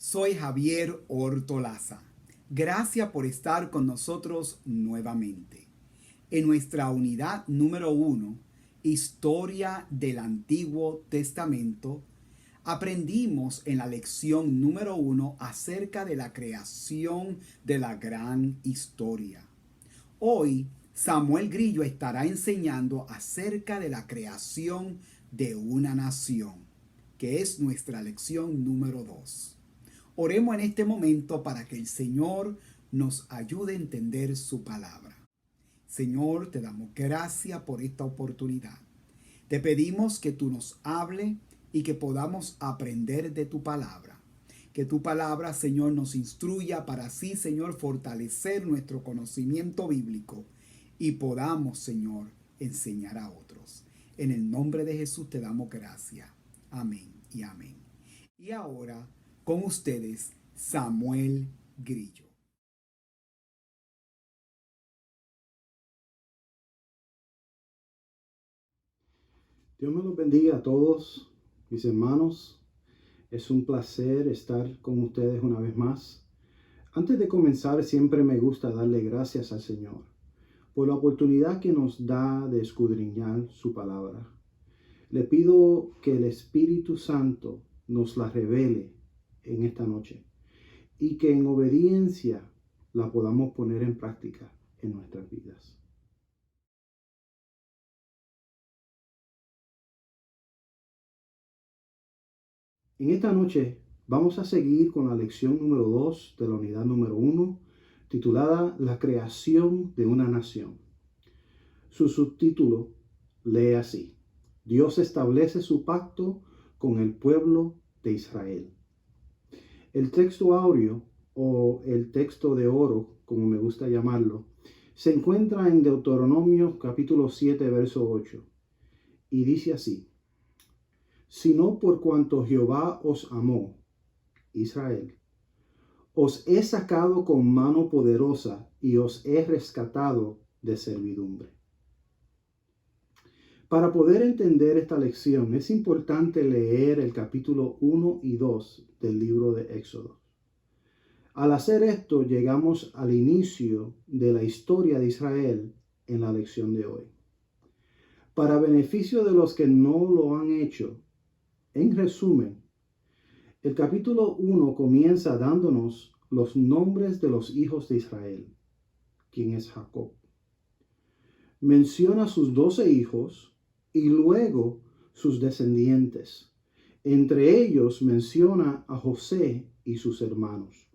Soy Javier Hortolaza. Gracias por estar con nosotros nuevamente. En nuestra unidad número 1, Historia del Antiguo Testamento, aprendimos en la lección número 1 acerca de la creación de la gran historia. Hoy, Samuel Grillo estará enseñando acerca de la creación de una nación, que es nuestra lección número 2. Oremos en este momento para que el Señor nos ayude a entender su palabra. Señor, te damos gracias por esta oportunidad. Te pedimos que tú nos hables y que podamos aprender de tu palabra. Que tu palabra, Señor, nos instruya para así, Señor, fortalecer nuestro conocimiento bíblico y podamos, Señor, enseñar a otros. En el nombre de Jesús te damos gracias. Amén y amén. Y ahora, con ustedes, Samuel Grillo. Dios me los bendiga a todos, mis hermanos. Es un placer estar con ustedes una vez más. Antes de comenzar, siempre me gusta darle gracias al Señor por la oportunidad que nos da de escudriñar su palabra. Le pido que el Espíritu Santo nos la revele en esta noche y que en obediencia la podamos poner en práctica en nuestras vidas. En esta noche vamos a seguir con la lección número 2 de la unidad número 1, titulada La creación de una nación. Su subtítulo lee así: Dios establece su pacto con el pueblo de Israel. El texto áureo, o el texto de oro, como me gusta llamarlo, se encuentra en Deuteronomio capítulo 7, verso 8, y dice así: Sino por cuanto Jehová os amó, Israel, os he sacado con mano poderosa y os he rescatado de servidumbre. Para poder entender esta lección es importante leer el capítulo 1 y 2 del libro de Éxodo. Al hacer esto llegamos al inicio de la historia de Israel en la lección de hoy. Para beneficio de los que no lo han hecho, en resumen, el capítulo 1 comienza dándonos los nombres de los hijos de Israel, quien es Jacob. Menciona sus 12 hijos y luego sus descendientes. Entre ellos menciona a José y sus hermanos.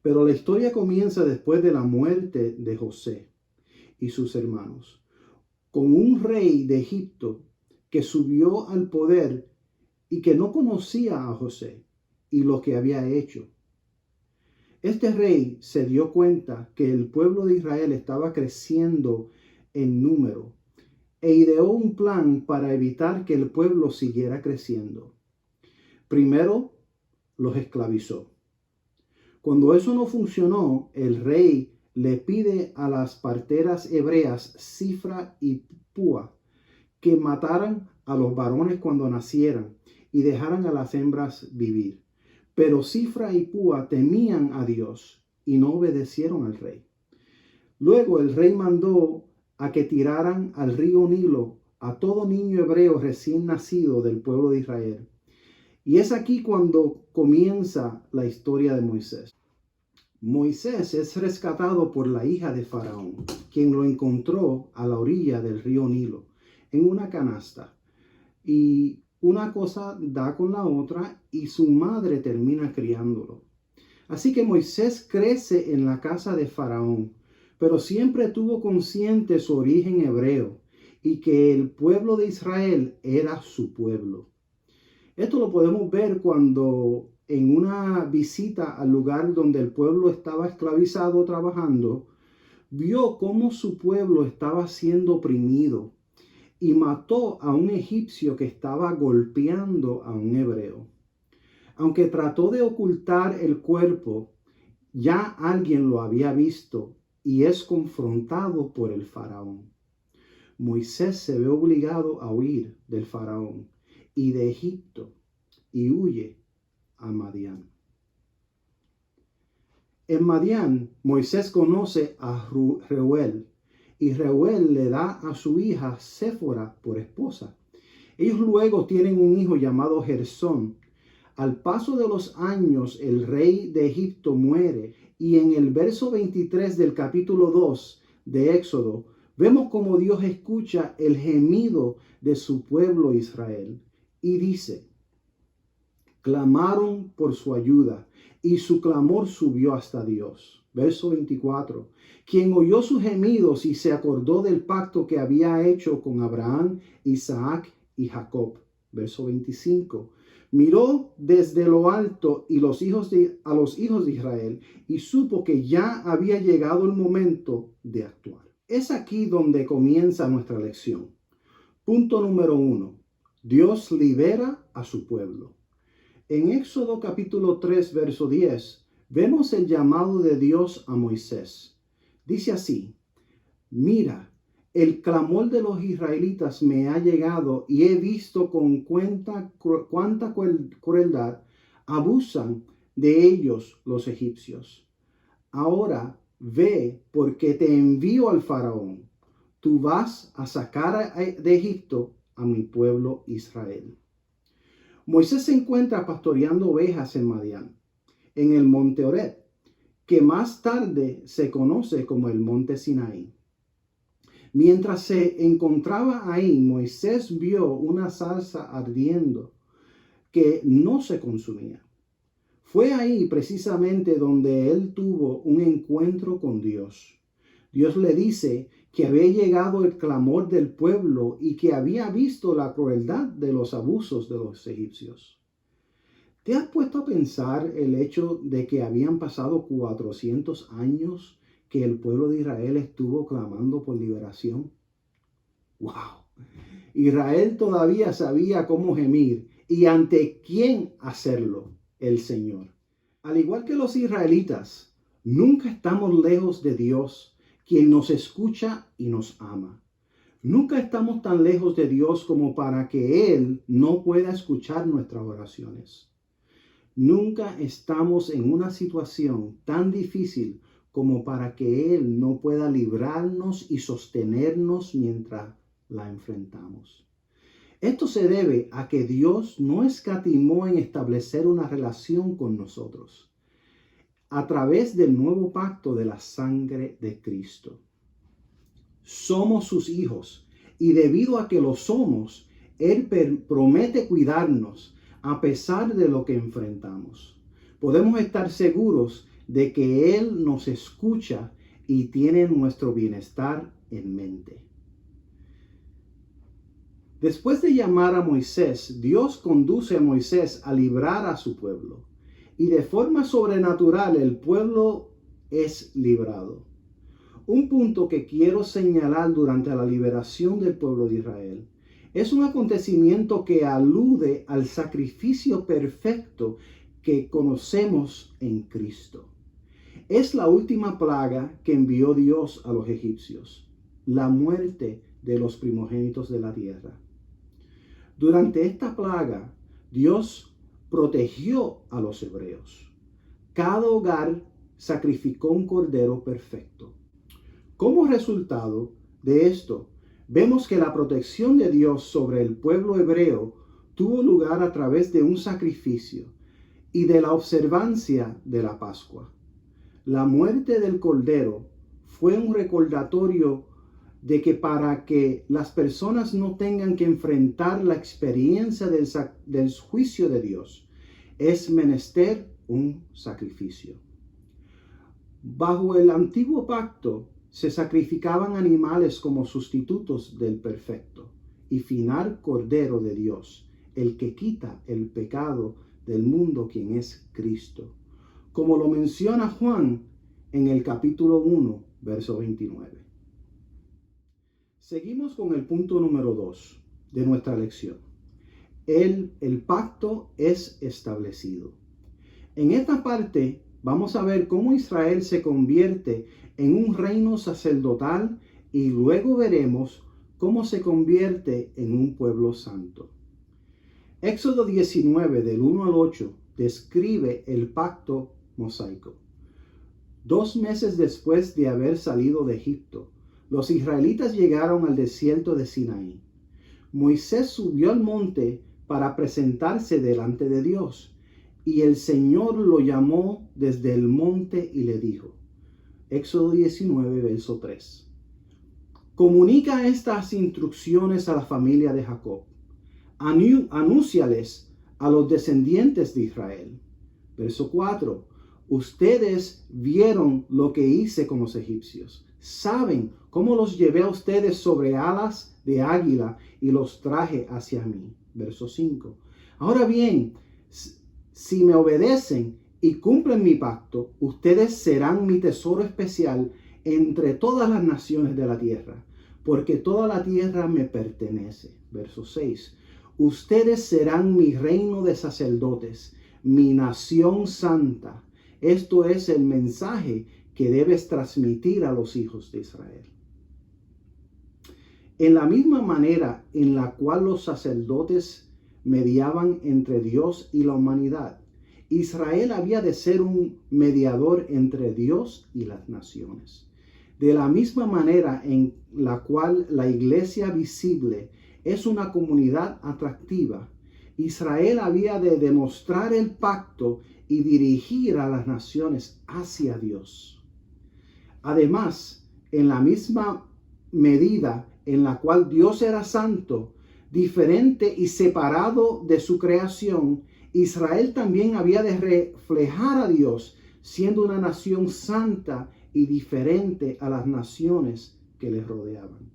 Pero la historia comienza después de la muerte de José y sus hermanos, con un rey de Egipto que subió al poder y que no conocía a José y lo que había hecho. Este rey se dio cuenta que el pueblo de Israel estaba creciendo en número e ideó un plan para evitar que el pueblo siguiera creciendo. Primero, los esclavizó. Cuando eso no funcionó, el rey le pide a las parteras hebreas Cifra y Púa que mataran a los varones cuando nacieran y dejaran a las hembras vivir. Pero Cifra y Púa temían a Dios y no obedecieron al rey. Luego el rey mandó a que tiraran al río Nilo a todo niño hebreo recién nacido del pueblo de Israel. Y es aquí cuando comienza la historia de Moisés. Moisés es rescatado por la hija de Faraón, quien lo encontró a la orilla del río Nilo, en una canasta. Y una cosa da con la otra y su madre termina criándolo. Así que Moisés crece en la casa de Faraón, pero siempre tuvo consciente su origen hebreo y que el pueblo de Israel era su pueblo. Esto lo podemos ver cuando en una visita al lugar donde el pueblo estaba esclavizado trabajando, vio cómo su pueblo estaba siendo oprimido y mató a un egipcio que estaba golpeando a un hebreo. Aunque trató de ocultar el cuerpo, ya alguien lo había visto y es confrontado por el faraón. Moisés se ve obligado a huir del faraón y de Egipto y huye a Madián. En Madián, Moisés conoce a Reuel y Reuel le da a su hija Séfora por esposa. Ellos luego tienen un hijo llamado Gersón. Al paso de los años, el rey de Egipto muere y en el verso 23 del capítulo 2 de Éxodo, vemos cómo Dios escucha el gemido de su pueblo Israel y dice: clamaron por su ayuda y su clamor subió hasta Dios. Verso 24. Quien oyó sus gemidos y se acordó del pacto que había hecho con Abraham, Isaac y Jacob. Verso 25. Miró desde lo alto y a los hijos de Israel y supo que ya había llegado el momento de actuar. Es aquí donde comienza nuestra lección. Punto número 1. Dios libera a su pueblo. En Éxodo capítulo 3, verso 10, vemos el llamado de Dios a Moisés. Dice así: mira, el clamor de los israelitas me ha llegado y he visto con cuánta crueldad abusan de ellos los egipcios. Ahora ve, porque te envío al faraón. Tú vas a sacar de Egipto a mi pueblo Israel. Moisés se encuentra pastoreando ovejas en Madián, en el monte Horeb, que más tarde se conoce como el monte Sinaí. Mientras se encontraba ahí, Moisés vio una zarza ardiendo que no se consumía. Fue ahí precisamente donde él tuvo un encuentro con Dios. Dios le dice que había llegado el clamor del pueblo y que había visto la crueldad de los abusos de los egipcios. ¿Te has puesto a pensar el hecho de que habían pasado 400 años que el pueblo de Israel estuvo clamando por liberación? ¡Wow! Israel todavía sabía cómo gemir y ante quién hacerlo: el Señor. Al igual que los israelitas, nunca estamos lejos de Dios, quien nos escucha y nos ama. Nunca estamos tan lejos de Dios como para que Él no pueda escuchar nuestras oraciones. Nunca estamos en una situación tan difícil como para que Él no pueda librarnos y sostenernos mientras la enfrentamos. Esto se debe a que Dios no escatimó en establecer una relación con nosotros a través del nuevo pacto de la sangre de Cristo. Somos sus hijos y debido a que lo somos, Él promete cuidarnos a pesar de lo que enfrentamos. Podemos estar seguros de que Él nos escucha y tiene nuestro bienestar en mente. Después de llamar a Moisés, Dios conduce a Moisés a librar a su pueblo. Y de forma sobrenatural el pueblo es librado. Un punto que quiero señalar durante la liberación del pueblo de Israel es un acontecimiento que alude al sacrificio perfecto que conocemos en Cristo. Es la última plaga que envió Dios a los egipcios: la muerte de los primogénitos de la tierra. Durante esta plaga, Dios protegió a los hebreos. Cada hogar sacrificó un cordero perfecto. Como resultado de esto, vemos que la protección de Dios sobre el pueblo hebreo tuvo lugar a través de un sacrificio y de la observancia de la Pascua. La muerte del cordero fue un recordatorio de que para que las personas no tengan que enfrentar la experiencia del juicio de Dios, es menester un sacrificio. Bajo el antiguo pacto se sacrificaban animales como sustitutos del perfecto y final Cordero de Dios, el que quita el pecado del mundo, quien es Cristo, como lo menciona Juan en el capítulo 1, verso 29. Seguimos con el punto número 2 de nuestra lección. El pacto es establecido. En esta parte vamos a ver cómo Israel se convierte en un reino sacerdotal y luego veremos cómo se convierte en un pueblo santo. Éxodo 19 del 1 al 8 describe el pacto mosaico. 2 meses después de haber salido de Egipto, los israelitas llegaron al desierto de Sinaí. Moisés subió al monte para presentarse delante de Dios, y el Señor lo llamó desde el monte y le dijo, Éxodo 19, verso 3. Comunica estas instrucciones a la familia de Jacob. Anúnciales a los descendientes de Israel. Verso 4. Ustedes vieron lo que hice con los egipcios. Saben cómo los llevé a ustedes sobre alas de águila y los traje hacia mí. Verso 5. Ahora bien, si me obedecen y cumplen mi pacto, ustedes serán mi tesoro especial entre todas las naciones de la tierra, porque toda la tierra me pertenece. Verso 6. Ustedes serán mi reino de sacerdotes, mi nación santa. Esto es el mensaje que debes transmitir a los hijos de Israel. En la misma manera en la cual los sacerdotes mediaban entre Dios y la humanidad, Israel había de ser un mediador entre Dios y las naciones. De la misma manera en la cual la iglesia visible es una comunidad atractiva, Israel había de demostrar el pacto y dirigir a las naciones hacia Dios. Además, en la misma medida en la cual Dios era santo, diferente y separado de su creación, Israel también había de reflejar a Dios, siendo una nación santa y diferente a las naciones que les rodeaban.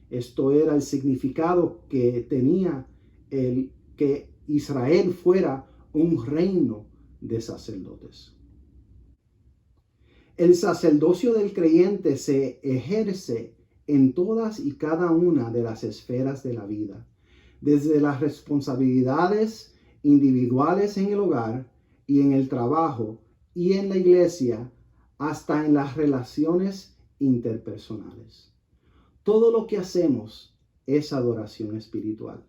Esto era el significado que tenía el que Israel fuera un reino de sacerdotes. El sacerdocio del creyente se ejerce en todas y cada una de las esferas de la vida, desde las responsabilidades individuales en el hogar y en el trabajo y en la iglesia, hasta en las relaciones interpersonales. Todo lo que hacemos es adoración espiritual.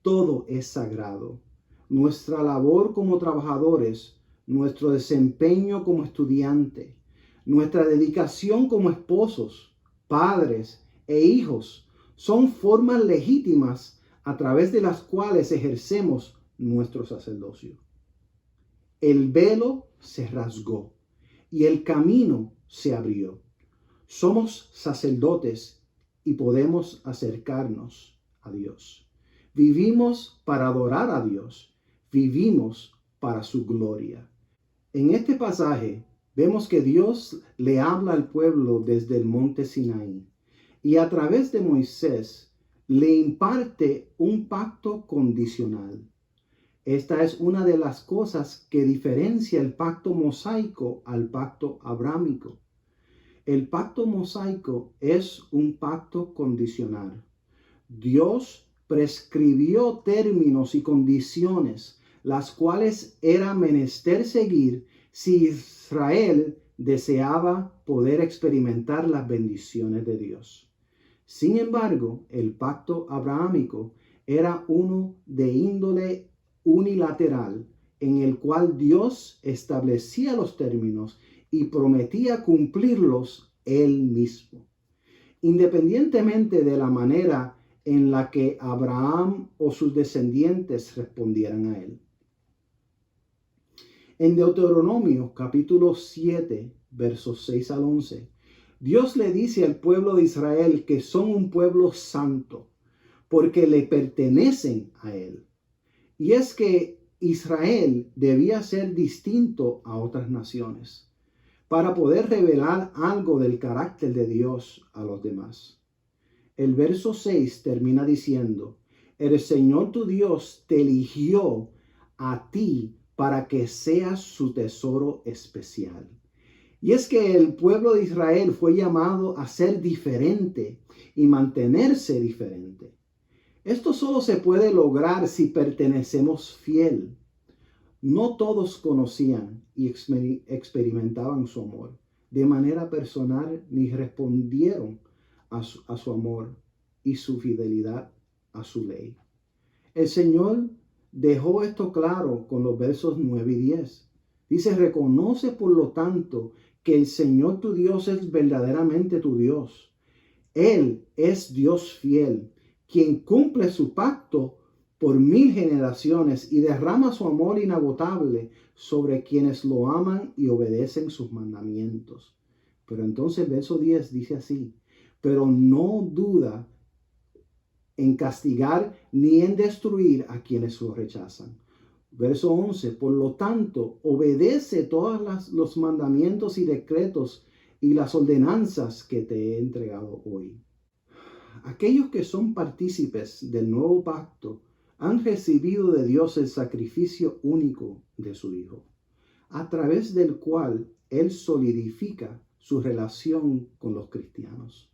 Todo es sagrado. Nuestra labor como trabajadores, nuestro desempeño como estudiante, nuestra dedicación como esposos, padres e hijos son formas legítimas a través de las cuales ejercemos nuestro sacerdocio. El velo se rasgó y el camino se abrió. Somos sacerdotes y podemos acercarnos a Dios. Vivimos para adorar a Dios. Vivimos para su gloria. En este pasaje vemos que Dios le habla al pueblo desde el monte Sinaí y a través de Moisés le imparte un pacto condicional. Esta es una de las cosas que diferencia el pacto mosaico al pacto abrámico. El pacto mosaico es un pacto condicional. Dios prescribió términos y condiciones, las cuales era menester seguir si Israel deseaba poder experimentar las bendiciones de Dios. Sin embargo, el pacto abrahámico era uno de índole unilateral, en el cual Dios establecía los términos y prometía cumplirlos él mismo, independientemente de la manera en la que Abraham o sus descendientes respondieran a él. En Deuteronomio capítulo 7, versos 6 al 11, Dios le dice al pueblo de Israel que son un pueblo santo, porque le pertenecen a él. Y es que Israel debía ser distinto a otras naciones para poder revelar algo del carácter de Dios a los demás. El verso 6 termina diciendo, el Señor tu Dios te eligió a ti para que seas su tesoro especial. Y es que el pueblo de Israel fue llamado a ser diferente y mantenerse diferente. Esto solo se puede lograr si pertenecemos fiel. No todos conocían y experimentaban su amor de manera personal ni respondieron a su amor y su fidelidad a su ley. El Señor dejó esto claro con los versos 9 y 10. Dice, reconoce por lo tanto que el Señor tu Dios es verdaderamente tu Dios. Él es Dios fiel, quien cumple su pacto por 1000 generaciones y derrama su amor inagotable sobre quienes lo aman y obedecen sus mandamientos. Pero entonces el verso 10 dice así, pero no duda en castigar ni en destruir a quienes lo rechazan. Verso 11, por lo tanto, obedece todos los mandamientos y decretos y las ordenanzas que te he entregado hoy. Aquellos que son partícipes del nuevo pacto han recibido de Dios el sacrificio único de su Hijo, a través del cual Él solidifica su relación con los cristianos.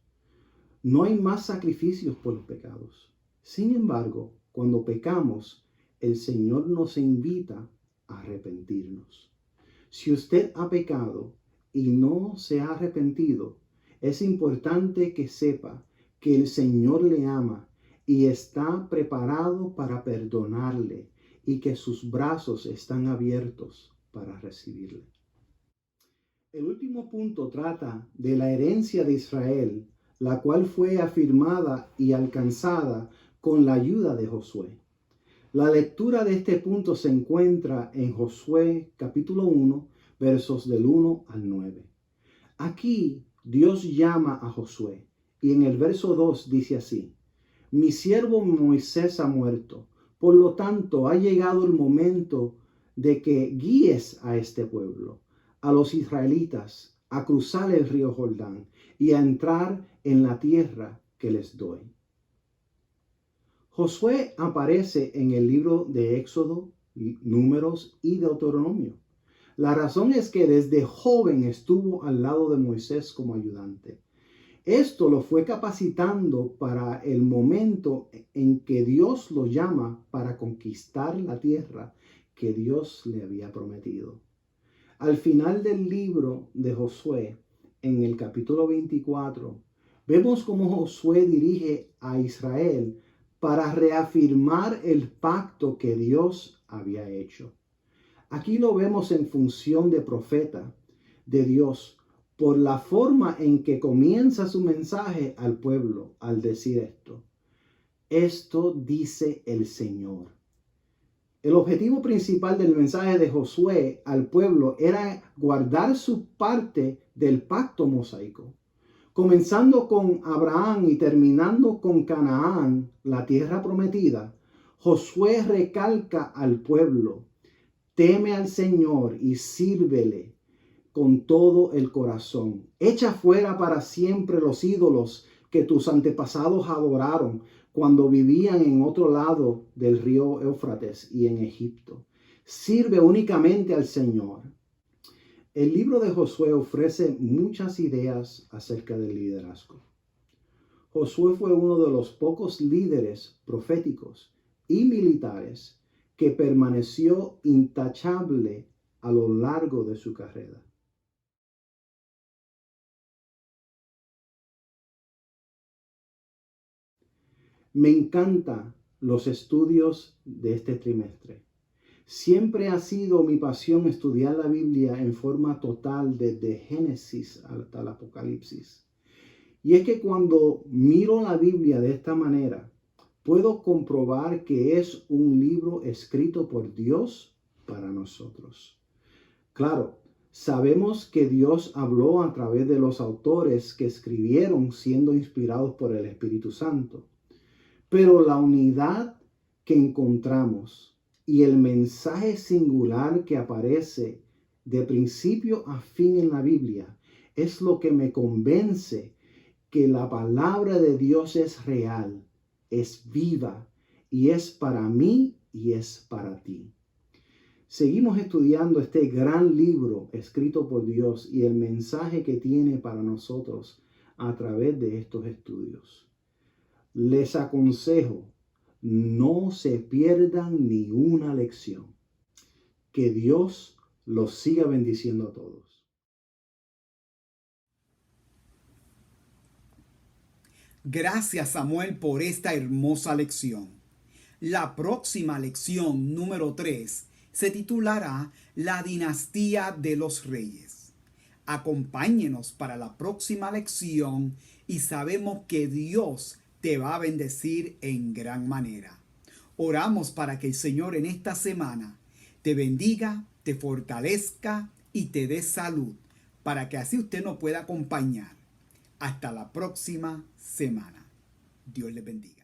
No hay más sacrificios por los pecados. Sin embargo, cuando pecamos, el Señor nos invita a arrepentirnos. Si usted ha pecado y no se ha arrepentido, es importante que sepa que el Señor le ama y está preparado para perdonarle y que sus brazos están abiertos para recibirle. El último punto trata de la herencia de Israel, la cual fue afirmada y alcanzada con la ayuda de Josué. La lectura de este punto se encuentra en Josué capítulo 1, versos del 1 al 9. Aquí Dios llama a Josué y en el verso 2 dice así, mi siervo Moisés ha muerto, por lo tanto ha llegado el momento de que guíes a este pueblo, a los israelitas, a cruzar el río Jordán y a entrar en la tierra que les doy. Josué aparece en el libro de Éxodo, Números y Deuteronomio. La razón es que desde joven estuvo al lado de Moisés como ayudante. Esto lo fue capacitando para el momento en que Dios lo llama para conquistar la tierra que Dios le había prometido. Al final del libro de Josué, en el capítulo 24, vemos cómo Josué dirige a Israel para reafirmar el pacto que Dios había hecho. Aquí lo vemos en función de profeta de Dios por la forma en que comienza su mensaje al pueblo al decir esto. Esto dice el Señor. El objetivo principal del mensaje de Josué al pueblo era guardar su parte del pacto mosaico. Comenzando con Abraham y terminando con Canaán, la tierra prometida, Josué recalca al pueblo, teme al Señor y sírvele con todo el corazón. Echa fuera para siempre los ídolos que tus antepasados adoraron cuando vivían en otro lado del río Éufrates y en Egipto. Sirve únicamente al Señor. El libro de Josué ofrece muchas ideas acerca del liderazgo. Josué fue uno de los pocos líderes proféticos y militares que permaneció intachable a lo largo de su carrera. Me encantan los estudios de este trimestre. Siempre ha sido mi pasión estudiar la Biblia en forma total desde Génesis hasta el Apocalipsis. Y es que cuando miro la Biblia de esta manera, puedo comprobar que es un libro escrito por Dios para nosotros. Claro, sabemos que Dios habló a través de los autores que escribieron siendo inspirados por el Espíritu Santo. Pero la unidad que encontramos y el mensaje singular que aparece de principio a fin en la Biblia es lo que me convence que la palabra de Dios es real, es viva y es para mí y es para ti. Seguimos estudiando este gran libro escrito por Dios y el mensaje que tiene para nosotros a través de estos estudios. Les aconsejo, no se pierdan ni una lección. Que Dios los siga bendiciendo a todos. Gracias, Samuel, por esta hermosa lección. La próxima lección número 3 se titulará La dinastía de los reyes. Acompáñenos para la próxima lección y sabemos que Dios te va a bendecir en gran manera. Oramos para que el Señor en esta semana te bendiga, te fortalezca y te dé salud, para que así usted nos pueda acompañar. Hasta la próxima semana. Dios les bendiga.